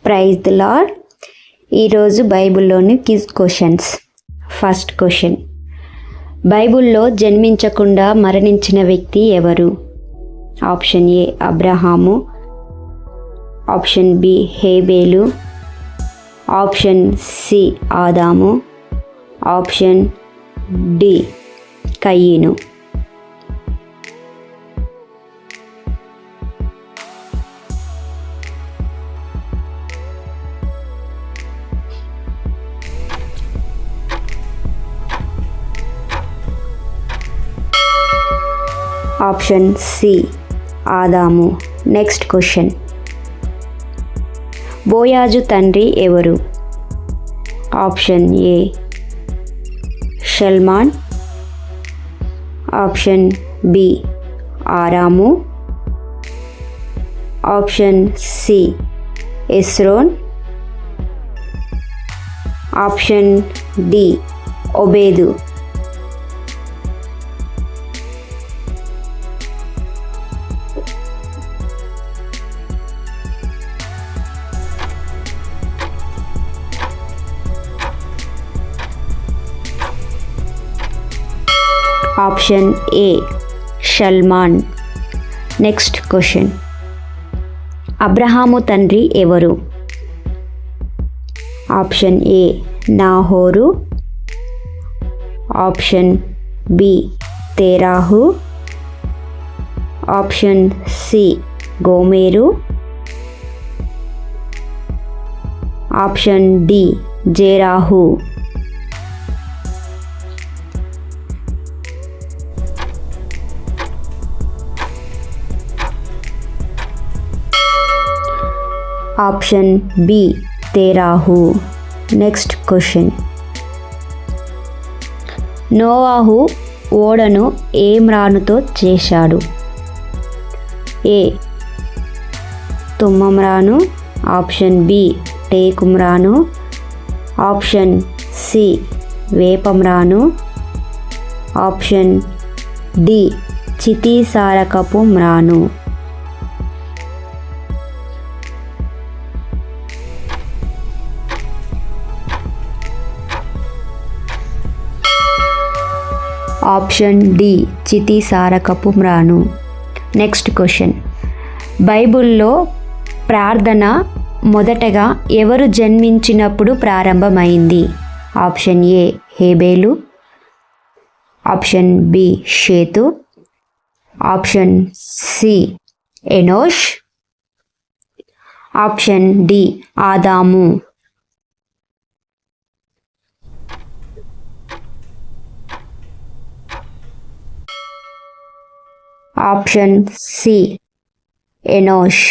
Praise the lord. ఈరోజు బైబిల్లోని quiz questions. First question, బైబిల్లో జన్మించకుండా మరణించిన వ్యక్తి ఎవరు? ఆప్షన్ ఏ అబ్రహాము, ఆప్షన్ బి హేబేలు, ఆప్షన్ సి ఆదాము, ఆప్షన్ డి కయ్యను. ఆప్షన్ సి ఆదాము. నెక్స్ట్ క్వశ్చన్, బోయాజు తండ్రి ఎవరు? ఆప్షన్ ఏ షల్మాన్, ఆప్షన్ బి ఆరాము, ఆప్షన్ సి ఎస్రోన్, ఆప్షన్ డి ఒబేదు. ఆప్షన్ ఏ షల్మాన్. నెక్స్ట్ క్వశ్చన్, అబ్రహాము తండ్రి ఎవరు? ఆప్షన్ ఏ నాహోరు, ఆప్షన్ బి తేరాహు, ఆప్షన్ సి గోమేరు, ఆప్షన్ డి జేరాహు. ఆప్షన్ బి తేరాహు. నెక్స్ట్ క్వశ్చన్, నోవాహు ఓడను ఏ మ్రానుతో చేశాడు? ఏ తుమ్మమ్రాను, ఆప్షన్ బి టేకుమ్రాను, ఆప్షన్ సి వేపమ్రాను, ఆప్షన్ డి చితీసారకపు మ్రాను. ఆప్షన్ డి చితీసారకపు మ్రాను. నెక్స్ట్ క్వశ్చన్, బైబిల్లో ప్రార్థన మొదటగా ఎవరు జన్మించినప్పుడు ప్రారంభమైంది? ఆప్షన్ ఏ హేబేలు, ఆప్షన్ బి షేతు, ఆప్షన్ సి ఎనోష్, ఆప్షన్ డి ఆదాము. Option C Enosh.